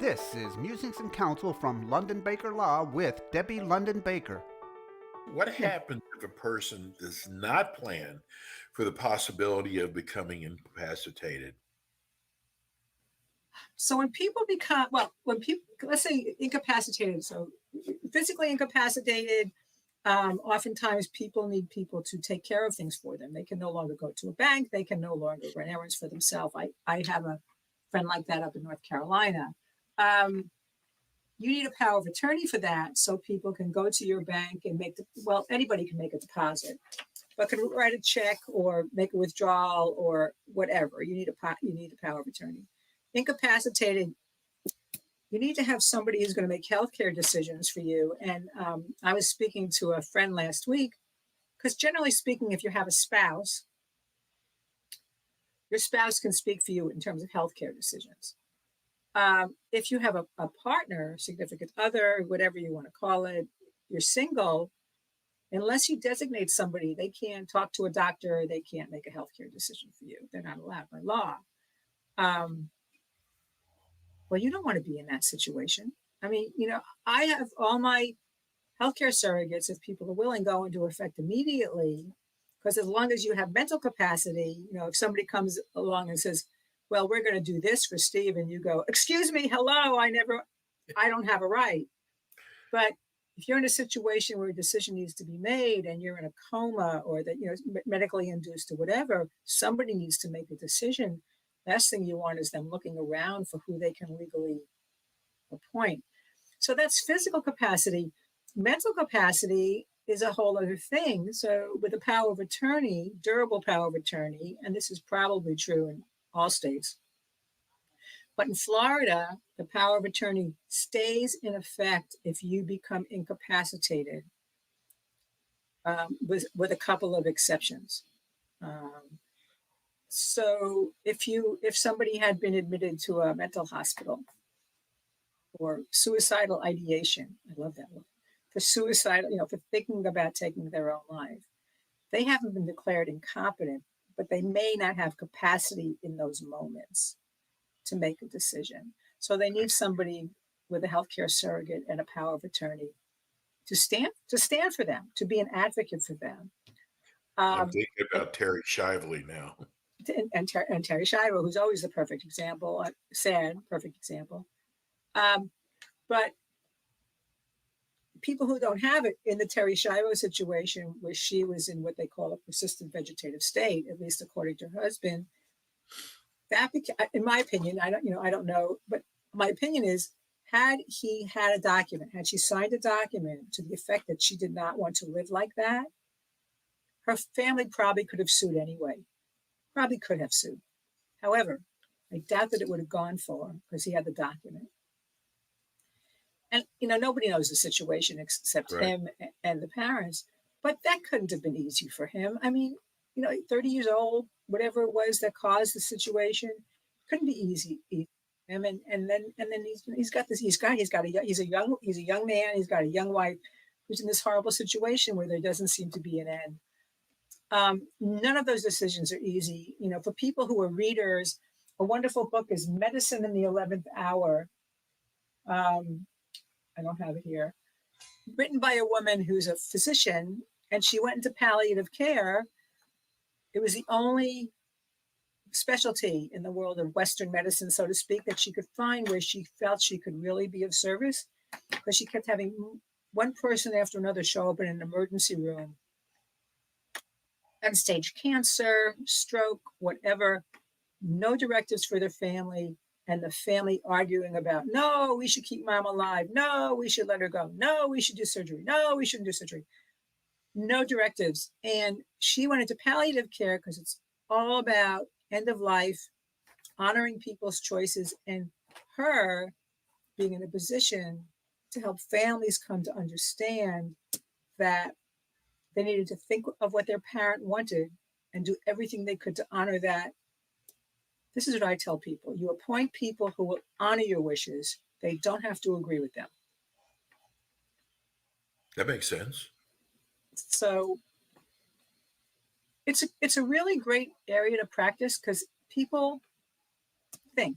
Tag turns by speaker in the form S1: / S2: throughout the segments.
S1: This is Musings and Counsel from London Baker Law with Debbie London Baker.
S2: What happens if a person does not plan for the possibility of becoming incapacitated?
S3: So when people become, when people, let's say incapacitated, so physically incapacitated, oftentimes people need people to take care of things for them. They can no longer go to a bank. They can no longer run errands for themselves. I have a friend like that up in North Carolina. You need a power of attorney for that so people can go to your bank and anybody can make a deposit, but can write a check or make a withdrawal or whatever. You need a power of attorney. Incapacitated, you need to have somebody who's going to make healthcare decisions for you. And I was speaking to a friend last week, because generally speaking, if you have a spouse, your spouse can speak for you in terms of healthcare decisions. If you have a partner, significant other, whatever you want to call it, you're single, unless you designate somebody, they can't talk to a doctor, they can't make a healthcare decision for you. They're not allowed by law. Well, you don't want to be in that situation. I mean, I have all my healthcare surrogates, if people are willing, go into effect immediately, because as long as you have mental capacity, if somebody comes along and says, well, we're going to do this for Steve, and you go, excuse me, hello, I don't have a right. But if you're in a situation where a decision needs to be made and you're in a coma or that, medically induced or whatever, somebody needs to make a decision. Last thing you want is them looking around for who they can legally appoint. So that's physical capacity. Mental capacity is a whole other thing. So with a power of attorney, durable power of attorney, and this is probably true in all states, but in Florida, the power of attorney stays in effect if you become incapacitated, with a couple of exceptions. So if somebody had been admitted to a mental hospital for suicidal ideation, I love that word, for suicidal, for thinking about taking their own life, they haven't been declared incompetent, but they may not have capacity in those moments to make a decision. So they need somebody with a healthcare surrogate and a power of attorney to stand for them, to be an advocate for them.
S2: I'm thinking about Terry Shively now.
S3: And Terry Shivo, who's always the perfect example, perfect example. But people who don't have it, in the Terry Shivo situation, where she was in what they call a persistent vegetative state, at least according to her husband, that in my opinion, I don't know, but my opinion is, had he had a document, had she signed a document to the effect that she did not want to live like that, her family probably could have sued anyway. Probably could have sued. However, I doubt that it would have gone for, because he had the document. And, nobody knows the situation except him and the parents. But that couldn't have been easy for him. I mean, 30 years old, whatever it was that caused the situation, couldn't be easy. And then he's got this. He's a young man. He's got a young wife who's in this horrible situation where there doesn't seem to be an end. None of those decisions are easy. For people who are readers, a wonderful book is Medicine in the 11th Hour. I don't have it here. Written by a woman who's a physician, and she went into palliative care. It was the only specialty in the world of Western medicine, so to speak, that she could find where she felt she could really be of service, because she kept having one person after another show up in an emergency room. End-stage cancer, stroke, whatever, no directives for their family, and the family arguing about, no, we should keep mom alive. No, we should let her go. No, we should do surgery. No, we shouldn't do surgery. No directives. And she went into palliative care because it's all about end of life, honoring people's choices, and her being in a position to help families come to understand that they needed to think of what their parent wanted and do everything they could to honor that. This is what I tell people. You appoint people who will honor your wishes. They don't have to agree with them.
S2: That makes sense.
S3: So it's a really great area to practice, because people think,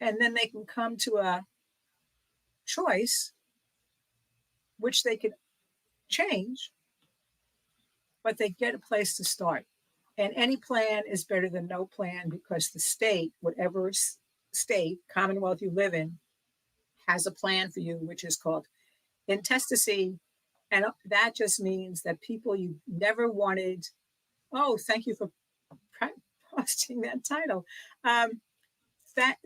S3: and then they can come to a choice, which they could change, but they get a place to start. And any plan is better than no plan because the state, whatever state, commonwealth you live in, has a plan for you, which is called intestacy. And that just means that people you never wanted. Oh, thank you for posting that title. That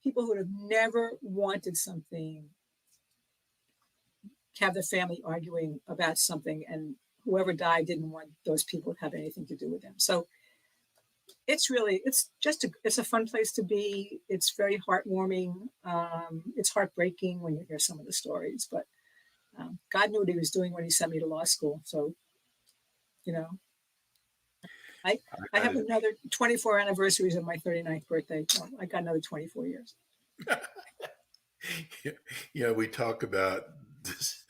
S3: people who have never wanted something have their family arguing about something, and whoever died didn't want those people to have anything to do with them. So it's a fun place to be. It's very heartwarming. It's heartbreaking when you hear some of the stories, but God knew what he was doing when he sent me to law school. So, you know, I have another 24 anniversaries of my 39th birthday. So I got another 24 years.
S2: We talk about this.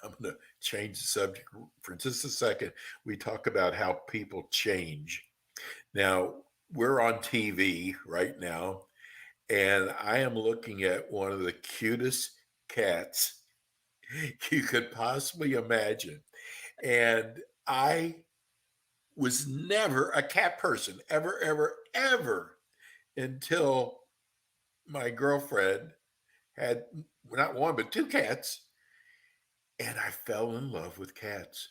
S2: I'm going to change the subject for just a second. We talk about how people change. Now, we're on TV right now, and I am looking at one of the cutest cats you could possibly imagine. And I was never a cat person, ever, ever, ever, until my girlfriend had not one, but two cats. And I fell in love with cats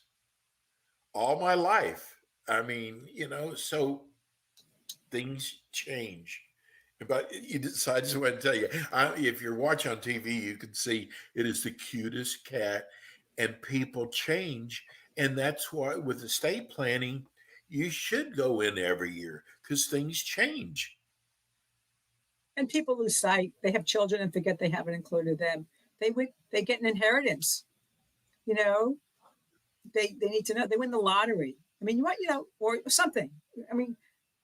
S2: all my life. I mean, so things change. But I just want to tell you, if you're watching on TV, you can see it is the cutest cat, and people change. And that's why with estate planning, you should go in every year because things change.
S3: And people lose sight. They have children and forget they haven't included them. They get an inheritance. You know, they need to know they win the lottery. I mean, or something. I mean,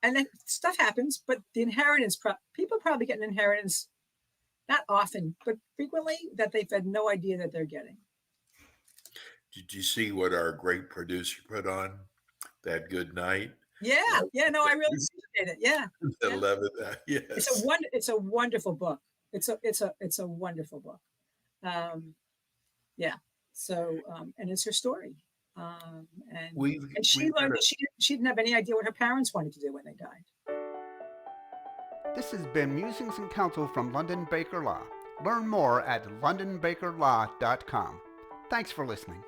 S3: and then stuff happens, but the inheritance, people probably get an inheritance, not often, but frequently, that they've had no idea that they're getting.
S2: Did you see what our great producer put on that good night?
S3: Yeah. No, I really appreciate it. Yeah.
S2: I love it. Yes.
S3: It's a wonderful book. It's a wonderful book. Yeah. So, and it's her story. And she learned that she didn't have any idea what her parents wanted to do when they died.
S1: This has been Musings and Counsel from London Baker Law. Learn more at londonbakerlaw.com. Thanks for listening.